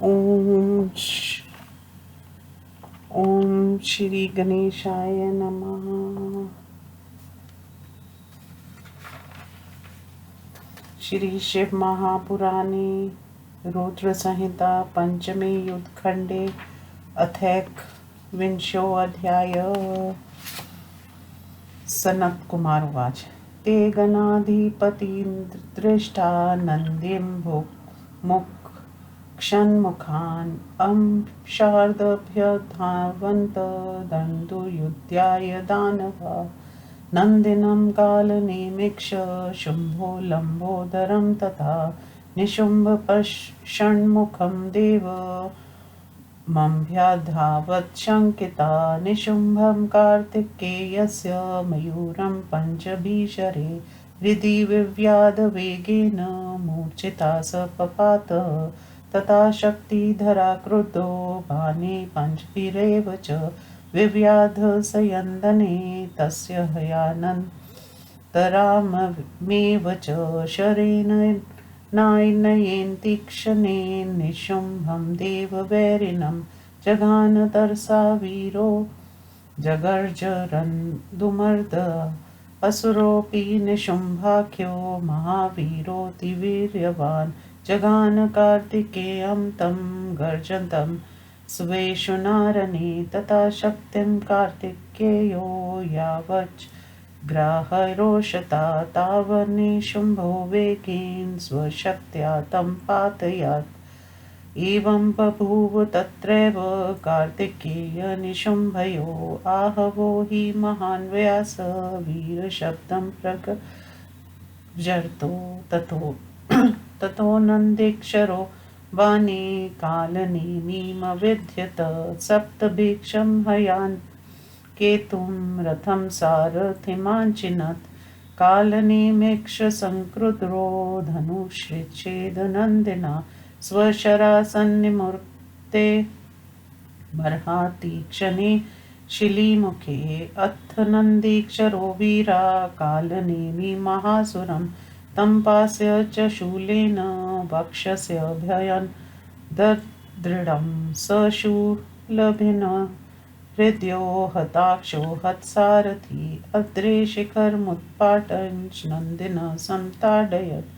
ओम ओम श्री गणेशाय नमः। श्री शिव महापुराणे रुद्र संहिता पंचमे युद्धखंडे अथैक विंशो अध्याय। सनत कुमार उवाच ते गणाधिपतिं दृष्टा नन्दिं मुक् क्षन्मुखान् शार्दभ्यधावन्त दण्डुयुद्धाय दानवा नन्दिनं कालनेमिक्ष शुम्भो लम्बोदरं तथा निशुम्भषण्मुखं देव मम्भ्यधावत् शङ्किता निशुम्भं कार्तिकेयस्य मयूरं पञ्चभिशरे हृदि विव्याधवेगेन मूर्छिता स पपात तथा शक्तिधरा क्रुद्धो बाणे पञ्चभिरेव च विव्याध सयन्दने तस्य हयानन्तरामेव च शरेण नायनयेन तीक्ष्णेन निशुम्भं देववैरिणं जघान तरसा वीरो जगर्जरन्दुमर्द असुरोऽपि निशुम्भाख्यो महावीरोऽतिवीर्यवान् जघान कार्तिकेयं तं गर्जन्तं स्वेषु नारणे तथा शक्तिं कार्तिकेयो यावच्च ग्राहरोषता तावन्निशुम्भो वेगेन स्वशक्त्या तं पातयात् एवं बभूव तत्रैव कार्तिकेयनिशुम्भयो आहवो हि महान् व्यास वीरशब्दं प्रगर्जतो ततो नन्देक्षरो वाणी कालनेमिमविद्यत सप्तभिक्षं हयान् केतुं रथं सारथिमाञ्चिनत् कालनेमिक्षसंकृतो धनुश्रीच्छेदनन्दिना स्वशरासन्निमूर्ते बर्हातीक्ष्णे शिलीमुखे अथ नन्दीक्षरो वीरा कालनेमि महासुरं तं पास्य च शूलेन वक्षस्यभयन् दृढं सशूलभिन हृद्यो हताक्षो हतसारथि अद्रे शिखरमुत्पाटञ्च नन्दिन संताडयत्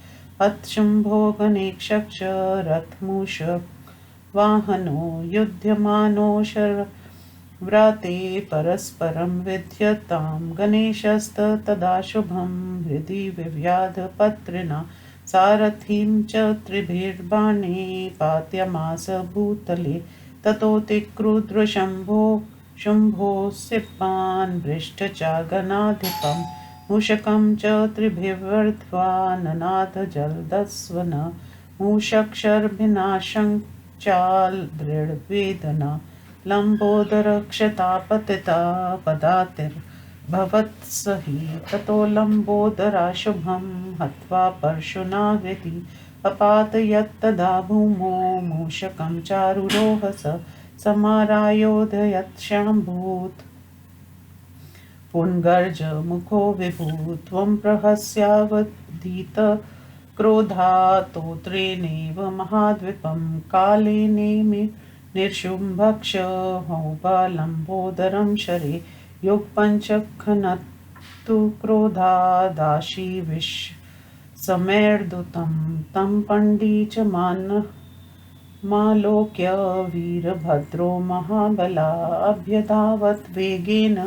हतशुम्भो गणेशक्ष रथमूषक वाहनो युध्यमानो शरव्राते परस्परं विद्यतां गणेशस्तदा शुभं हृदि विव्याधपत्रिणा सारथिं च त्रिभिर्बाणे पात्यमास भूतले ततोऽतिक्रुद्रशम्भो शुम्भोऽस्यपान् भृष्टचागनाधिपम् मूषकं च त्रिभिर्वृत्वा ननाथ जलदस्वन मूषक्षरभिनाशङ्चाल्दृढवेदना लम्बोदरक्षता पतिता पदातिर्भवत्सहि ततो लम्बोदराशुभं हत्वा परशुना हृदि अपातयत्तदा भूमौ मूषकं चारुरोहस समारायोधयत् शम्भूत् पुनर्गर्ज मुखो विभू त्वं प्रहस्यावधीत क्रोधातोत्रेणेव महाद्वीपं कालेनेमि निर्शुम्भक्ष हौबालम्बोदरं शरे युगपञ्चखनत्तु क्रोधादाशी विश्वसमैर्दूतं तं मालोक्य वीरभद्रो महाबलाभ्यधावत् वेगेन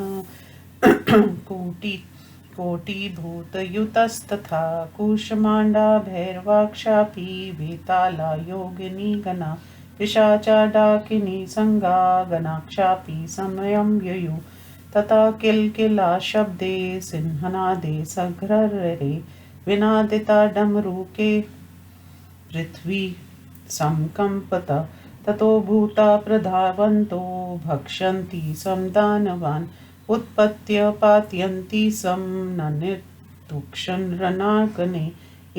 कोटिभूतयुतस्तथा कूष्माण्डा भैरवाक्षापि वेताला योगिनी गणा पिशाचा डाकिनी संगा गणाक्षापि समयं ययु तथा किलकिला शब्दे सिंहनादे सघ्ररे विनादिता डमरुके पृथ्वी संकम्पत ततो भूता प्रधावन्तो भक्षन्ति समदानवान् उत्पत्य पातयन्ति सं ननिर्तुक्षन्रणाकने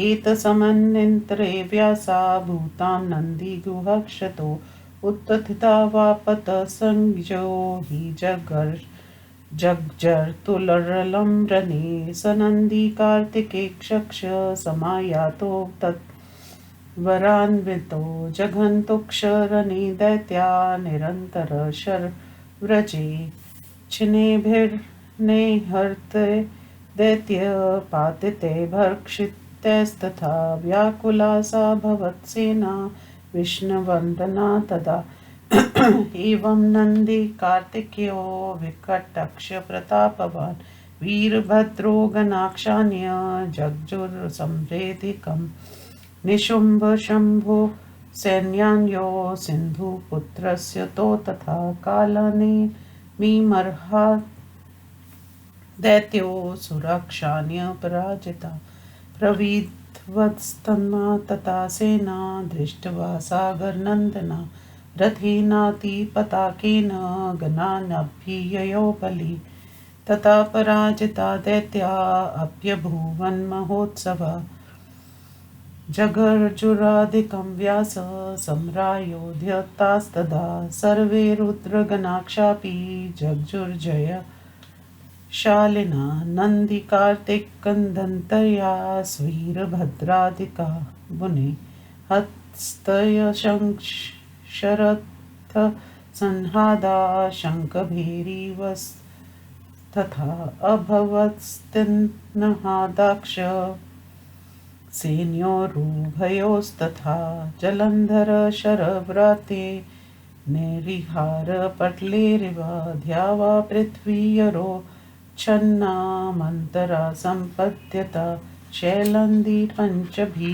एतसमन्यन्त्रे व्यासा भूतां नन्दिगुहक्षतो उत्थिता वापत संज्ञो हि जग्जर्तुलरलं रणे स नन्दी कार्तिकेक्षक्ष समायातो तत् वरान्वितो जघन्तुक्षरणी दैत्या निरन्तरशर्व्रजे छिन्नेभिर्निहर्ते दैत्यपातिते भर्क्षितैस्तथा व्याकुला सा भवत्सेना विष्णुवन्दना तदा एवं नन्दी कार्तिकेयो विकटक्ष प्रतापवान् वीरभद्रो गणाक्षान्य जग्जुर्सम्भ्रेदिकम् निशुम्भ शम्भो सैन्यान्यो सिन्धुपुत्रस्य तो तथा कालने मीमर्हा दैत्यो सुरक्षान्य पराजिता प्रविध्वस्तन्मा तथा सेना दृष्ट्वा सागरनन्दना रथेनातिपताकेन गणानभ्ययो बलि तथा पराजिता दैत्या अभ्यभूवन् महोत्सवा जगर्जुरादिकं व्यास सम्रायोध्यतास्तदा सर्वे रुद्रगणाक्षापि जग्जुर्जय शालिना नन्दिकार्तिकन्दन्तर्या स्वीरभद्रादिका मुने हस्तयशरथ संहादा शङ्खभेरीवस्तथा अभवत्स्तिन्नहादाक्ष सेन्योरुभयोस्तथा जलन्धर शरव्राते निरिहार पटलेरिव ध्यावा पृथ्वीयरो छन्नामन्तरा सम्पद्यत शैलन्दी पञ्चभी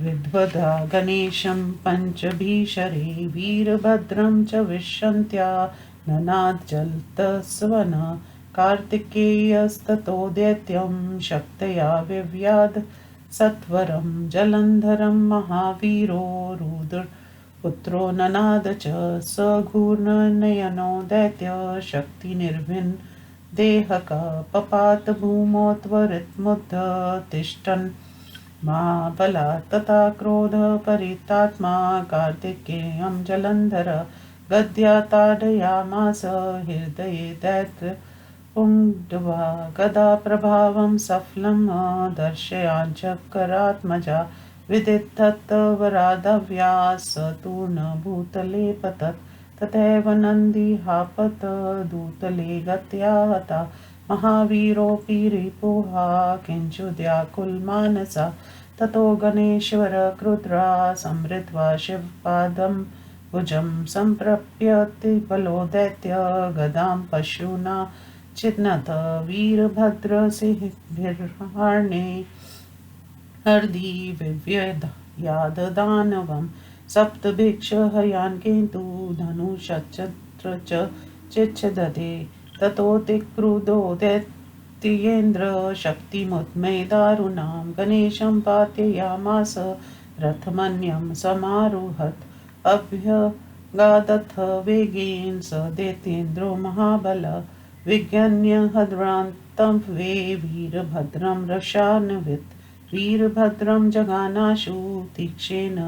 विद्वदा गणेशं पञ्चभीशरे वीरभद्रं च विशन्त्या ननाज्जलतस्वन कार्तिकेयस्ततो दैत्यं शक्तया विव्याध सत्वरं जलन्धरं महावीरो रुद्रपुत्रो ननाद च सघूर्णनयनो दैत्य शक्तिनिर्भिन् देहका पपात भूमौ त्वरितमुद्ध तिष्ठन् महाबलात् तथा क्रोध परितात्मा कार्तिकेयं जलन्धर गद्या ताडयामास हृदये दैत्य पुङ्क्त्वा गदा प्रभावं सफलं दर्शयाञ्चकरात्मजा विदित्तवरादव्या स तूर्णभूतले पतत् तथैव नन्दिहापत दूतले गत्या हता महावीरोऽपि रिपुहा किञ्चिद्व्याकुलमानसा ततो गणेश्वर क्रुद्रा समृत्वा शिवपादं भुजं सम्प्रप्यतिबलो दैत्य गदां पशुना चिन्नत वीरभद्रसिंहिर्हार्णे हर्दि विव्ययाददानवं सप्तभिक्षहयान् किन्तु धनुषच्छत्र च चिच्छदते ततोऽतिक्रुधो दैत्येन्द्र शक्तिमुद्मे दारुणां गणेशं पातयामास रथमन्यं समारुहत् अभ्यगादथ वेगेन स दैत्येन्द्रो महाबल विज्ञान्य हद्रान्तं वे वीरभद्रं रक्षान्वित् वीरभद्रं जगानाशु तीक्षेण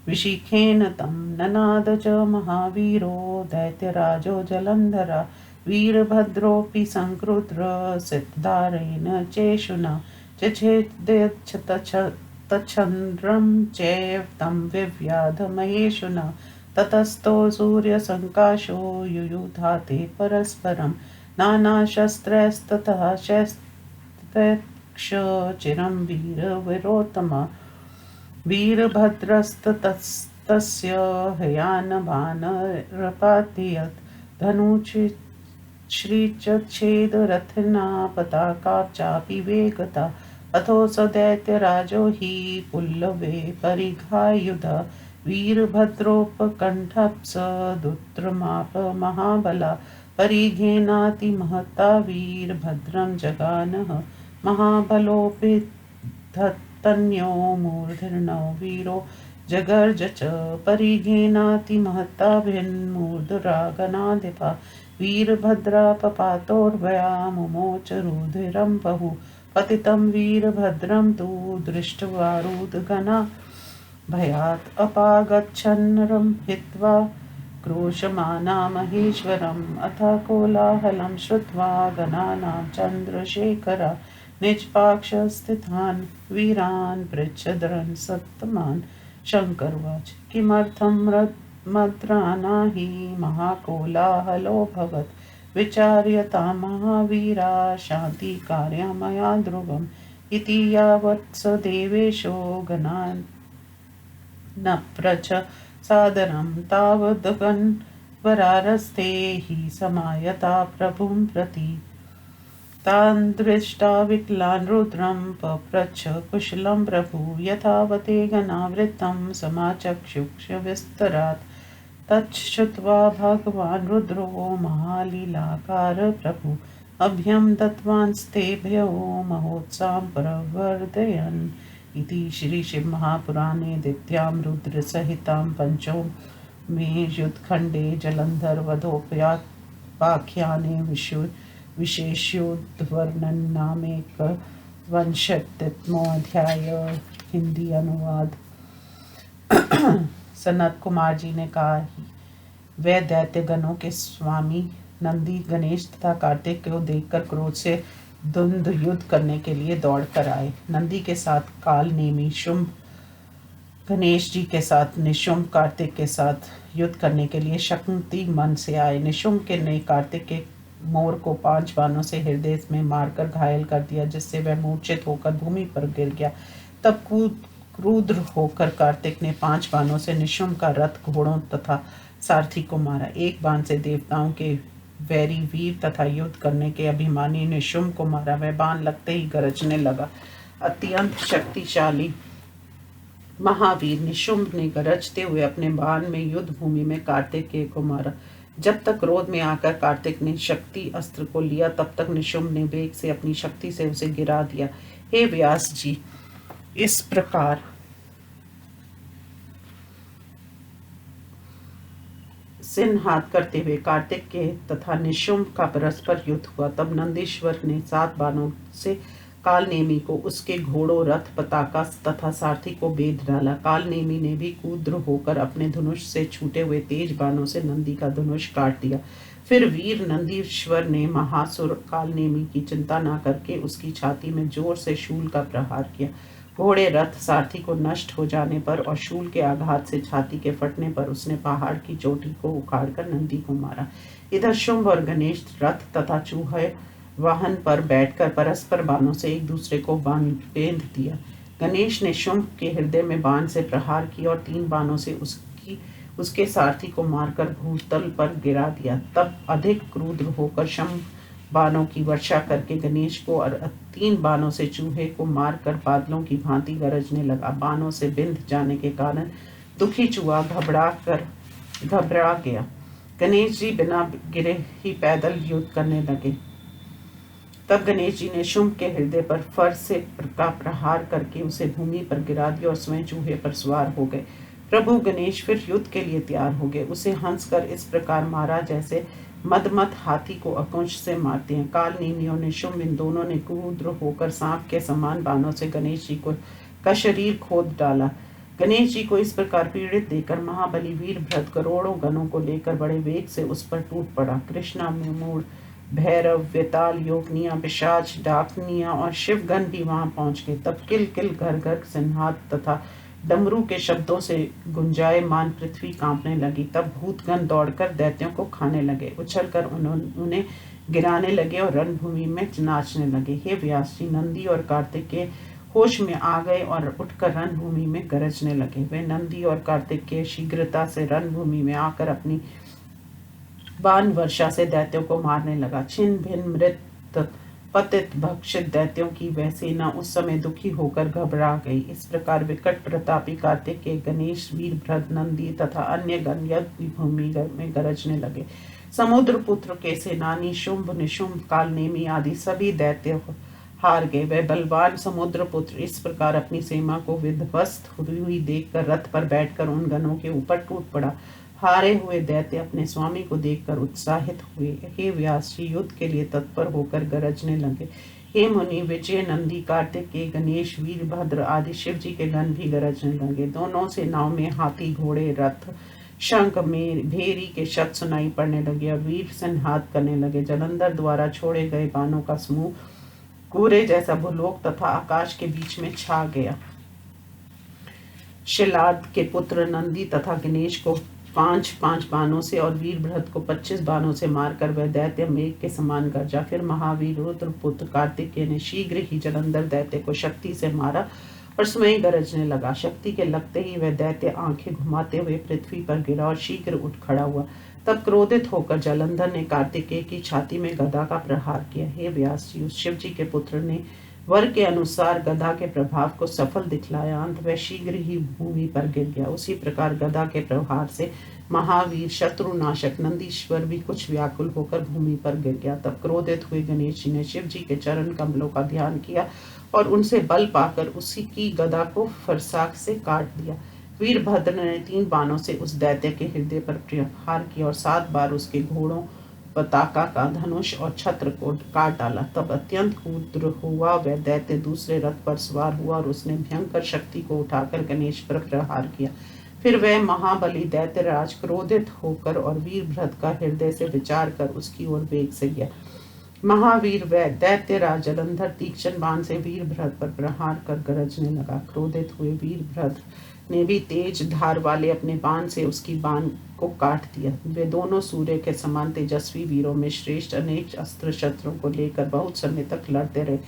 विशिखेन तं ननाद च महावीरो दैत्यराजो जलन्धरा वीरभद्रोऽपि संक्रुद्र सिद्धारेण चेशुना तच्छन्द्रं चैव तं विव्याध महेशुना ततस्तो सूर्यसङ्काशो युयुधाते परस्परं नानाशस्त्रैस्ततः शस्त्रैक्षचिरं वीरवीरोत्तमा वीरभद्रस्ततस्तस्य हयानबाणरपातयत् धनुश्रीचच्छेदरथिना पताकाश्चापि वेगता अथो स दैत्यराजो हि पुल्लवे परिघायुध वीरभद्रोपकण्ठप्स दुत्रमाप महाबला परिघेनातिमहता वीरभद्रं जगानः महाबलोऽपि तन्यो मूर्धनो वीरो जगर्ज च परिघेनातिमहता भिन्मूर्धरा गणाधिपा वीरभद्रा पपातोर्वया मुमोच रुधिरं बहु पतितं वीरभद्रं तु दृष्ट्वा रुदगणा भयात् अपागच्छन्नरं हित्वा क्रोशमाना महेश्वरम् अथ कोलाहलं श्रुत्वा गणानां चन्द्रशेखरा निजपाक्ष स्थितान् वीरान् पृच्छद्रन् सत्तमान्। शङ्करवाच किमर्थं मद्रानाहि महाकोलाहलोऽभवत् विचार्यतां महावीरा शान्तिकार्यं मया ध्रुवम् इति यावत् स देवेशो गणान् न प्रच सादरं तावदगन्वरारस्ते हि समायता प्रभुं प्रति तान् दृष्टा विकलान् रुद्रं पप्रच्छ कुशलं प्रभु यथावते गणावृत्तं समाचक्षुक्ष विस्तरात् तच्छ्रुत्वा भगवान् रुद्रो महालीलाकार प्रभु अभ्यं दत्तवांस्तेभ्यो महोत्साहं प्रवर्धयन् इति श्री शिव महापुराणे द्वितीयां रुद्रसहितां पंचमे युद्धखण्डे जलंधर वधोपाख्याने विशेषयोद्धवर्णन नामेकविंशतितमोऽध्याय। हिंदी अनुवाद। सनत कुमार जी ने कहा, वे दैत्य गणों के स्वामी नंदी गणेश तथा कार्तिक को देखकर क्रोध से द्वंद्व युद्ध करने के लिए दौड़ कर आए। नंदी के साथ काल नेमी शुंभ, गणेश जी के साथ निशुंभ, कार्तिक के साथ युद्ध करने के लिए शक्ति मन से आए। निशुंभ के ने कार्तिक के मोर को 5 बाणों से हृदय में मारकर घायल कर दिया, जिससे वह मूर्छित होकर भूमि पर गिर गया। तब क्रुद्ध होकर कार्तिक ने 5 बाणों से निशुंभ का रथ, घोड़ों तथा सारथी को मारा। एक बाण से देवताओं के वैरी वीर तथा युद्ध करने के अभिमानी निशुंभ को मारा। वह बाण लगते ही गरजने लगा। अत्यंत शक्तिशाली महावीर निशुंभ ने गरजते हुए अपने बाण में युद्ध भूमि में कार्तिकेय को मारा। जब तक क्रोध में आकर कार्तिक ने शक्ति अस्त्र को लिया, तब तक निशुंभ ने वेग से अपनी शक्ति से उसे गिरा दिया। हे व्यास जी, इस प्रकार सिंहात करते हुए कार्तिक के तथा निशुंभ का परस्पर युद्ध हुआ। तब नंदीश्वर ने 7 बाणों से कालनेमी को, उसके घोड़ों, रथ, पताका तथा सारथी को बेध डाला। कालनेमी ने भी क्रुद्ध होकर अपने धनुष से छूटे हुए तेज बाणों से नंदी का धनुष काट दिया। फिर वीर नंदीश्वर ने महासुर कालनेमी की चिंता न करके उसकी छाती में जोर से शूल का प्रहार किया। घोड़े, रथ, सारथी को नष्ट हो जाने पर और शूल के आघात से छाती के फटने पर उसने पहाड़ की चोटी को उखाड़कर नंदी को मारा। इधर शुंभ और गणेश रथ तथा चूहे वाहन पर बैठकर परस्पर बाणों से एक दूसरे को बेंध दिया। गणेश ने शुंभ के हृदय में बाण से प्रहार किया और 3 बाणों से उसके सारथी को मारकर भूतल पर गिरा दिया। तब अधिक क्रुद्ध होकर शुंभ बाणों की वर्षा करके गणेश को और 3 बाणों से चूहे को मारकर बादलों की भांति गरजने लगा। बाणों से बिंध जाने के कारण दुखी चूहा घबरा गया। गणेश जी बिना गिरे ही पैदल युद्ध करने लगे। तब गणेश जी ने शुंभ के हृदय पर फर से का प्रहार करके उसे भूमि पर गिरा दिया और स्वयं चूहे पर सवार हो गए। प्रभु गणेश फिर युद्ध के लिए तैयार हो गए। उसे हंस कर इस प्रकार मारा जैसे मदमत हाथी को अकुंश से मारते हैं। काल नेमी और निशुंभ, इन दोनों ने क्रुद्ध होकर सांप के समान बाणों से गणेश जी का शरीर खोद डाला। गणेश जी को इस प्रकार पीड़ित देखकर महाबली वीरभद्र करोड़ों गणों को लेकर बड़े वेग से उस पर टूट पड़ा। कृष्णा, मूढ़, भैरव, वेताल, योगनिया, पिशाच, डाकनिया और शिवगण भी वहां पहुंच गए। तब किल किल, घर घर, सिंहात तथा डमरू के शब्दों से गुंजायमान पृथ्वी कांपने लगी। तब भूतगण दौड़कर दैत्यों को खाने लगे, उछलकर उन्हें गिराने लगे और रणभूमि में नाचने लगे। हे व्यास जी, नंदी और कार्तिक के होश में आ गए और उठकर रणभूमि में गरजने लगे। वे नंदी और कार्तिक के शीघ्रता से रणभूमि में आकर अपनी बाण वर्षा से दैत्यों को मारने लगा। छिन्न भिन्न मृत पतित भक्षित दैत्यों की वह सेना उस समय दुखी होकर घबरा गई। इस प्रकार विकट प्रतापी कार्तिक के गणेश, वीरभद्र, नंदी तथा अन्य गण युद्ध भूमि में गरजने लगे। समुद्र पुत्र के सेनानी शुंभ, निशुंभ, कालनेमी आदि सभी दैत्य हार गए। वह बलवान समुद्र पुत्र इस प्रकार अपनी सेना को विध्वस्त हुई देखकर रथ पर बैठकर उन गणों के ऊपर टूट पड़ा। हारे हुए दैत्य अपने स्वामी को देखकर उत्साहित हुए। हे व्यास जी, युद्ध के लिए तत्पर होकर गरजने लगे। हे मुनि, विजय, नंदी, कार्तिक के गणेश, वीरभद्र आदि शिव जी के गण भी गरजने लगे। दोनों सेनाओं में हाथी, घोड़े, रथ, शंख में भेरी के शब्द सुनाई पड़ने लगे और वीर संहात करने लगे। जलंधर द्वारा छोड़े गए बाणों का समूह कोहरे जैसा भूलोक तथा आकाश के बीच में छा गया। शिलाद के पुत्र नंदी तथा गणेश को 5-5 बाणों से और वीरभद्र को 25 बाणों से मारकर वह दैत्य मेघ के समान गरजा। फिर महावीर रुद्र पुत्र कार्तिकेय ने शीघ्र ही जलंधर दैत्य को शक्ति से मारा और स्वयं गरजने लगा। शक्ति के लगते ही वह दैत्य आंखें घुमाते हुए पृथ्वी पर गिरा और शीघ्र उठ खड़ा हुआ। तब क्रोधित होकर जलंधर ने कार्तिकेय की छाती में गदा का प्रहार किया। हे व्यास जी, उस शिव जी के पुत्र ने वर के अनुसार गदा के प्रभाव को सफल दिखलाया। अंत वह शीघ्र ही भूमि पर गिर गया। उसी प्रकार गदा के प्रहार से महावीर शत्रुनाशक नंदीश्वर भी कुछ व्याकुल होकर भूमि पर गिर गया। तब क्रोधित हुए गणेश जी ने शिव जी के चरण कमलों का ध्यान किया और उनसे बल पाकर उसी की गदा को फरसाख से काट दिया। वीरभद्र ने 3 बाणों से उस दैत्य के हृदय पर प्रहार किया और 7 बार उसके घोड़ों, पताका का धनुष और छत्र को काट डाला। तब अत्यंत क्रुद्ध हुआ वह दैत्य दूसरे रथ पर सवार हुआ और उसने भयंकर शक्ति को उठाकर गणेश पर प्रहार किया। फिर वह महाबली दैत्यराज क्रोधित होकर और वीरभद्र का हृदय से विचार कर उसकी ओर वेग से गया। महावीर वह दैत्यराज जलंधर तीक्ष्ण बाण से वीरभद्र पर प्रहार कर गरजने लगा। क्रोधित हुए वीरभद्र ने भी तेज धार वाले अपने बाण से उसकी बाण को काट दिया। वे दोनों सूर्य के समान तेजस्वी वीरों में श्रेष्ठ अनेक अस्त्र शस्त्रों को लेकर बहुत समय तक लड़ते रहे।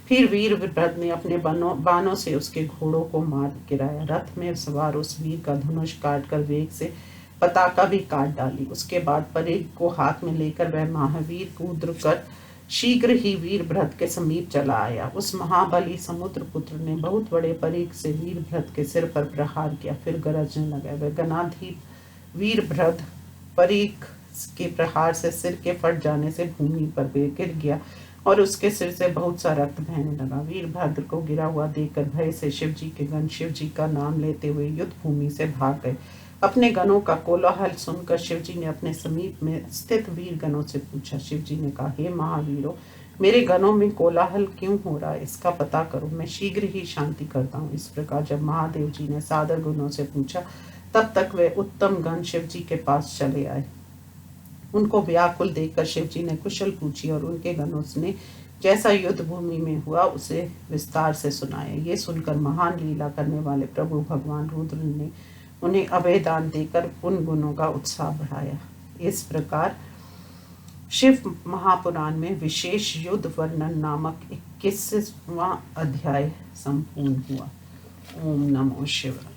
फिर वीरभद्र ने अपने बाणों से उसके घोड़ों को मार गिराया। रथ में सवार उस वीर का धनुष काटकर वेग से पताका भी काट डाली। उसके बाद परेग को हाथ में लेकर वह महावीर कूद कर शीघ्र ही वीरभद्र के समीप चला आया। उस महाबली समुद्र पुत्र ने बहुत बड़े परीख से वीरभद्र के सिर पर प्रहार किया। फिर गरजने लगा। वह गणाधीप वीरभद्र परीख के प्रहार से सिर के फट जाने से भूमि पर गिर गया और उसके सिर से बहुत सा रक्त बहने लगा। वीरभद्र को गिरा हुआ देखकर भय से शिव जी के गण शिव जी का नाम लेते हुए युद्ध भूमि से भाग गए। अपने गणों का कोलाहल सुनकर शिव जी ने अपने समीप में स्थित वीर गणों से पूछा। शिव जी ने कहा, हे महावीरों, मेरे गणों में कोलाहल क्यों हो रहा है, इसका पता करो, मैं शीघ्र ही शांति करता हूँ। इस प्रकार जब महादेव जी ने सादर गणों से पूछा, तब तक वे उत्तम गण शिव जी के पास चले आए। उनको व्याकुल देखकर शिव जी ने कुशल पूछी और उनके गणों ने जैसा युद्ध भूमि में हुआ उसे विस्तार से सुनाया। ये सुनकर महान लीला करने वाले प्रभु भगवान रुद्र ने उन्हें अभयदान देकर उन गुणों का उत्साह बढ़ाया। इस प्रकार शिव महापुराण में विशेष युद्ध वर्णन नामक 21वां अध्याय संपूर्ण हुआ। ओम नमो शिवाय।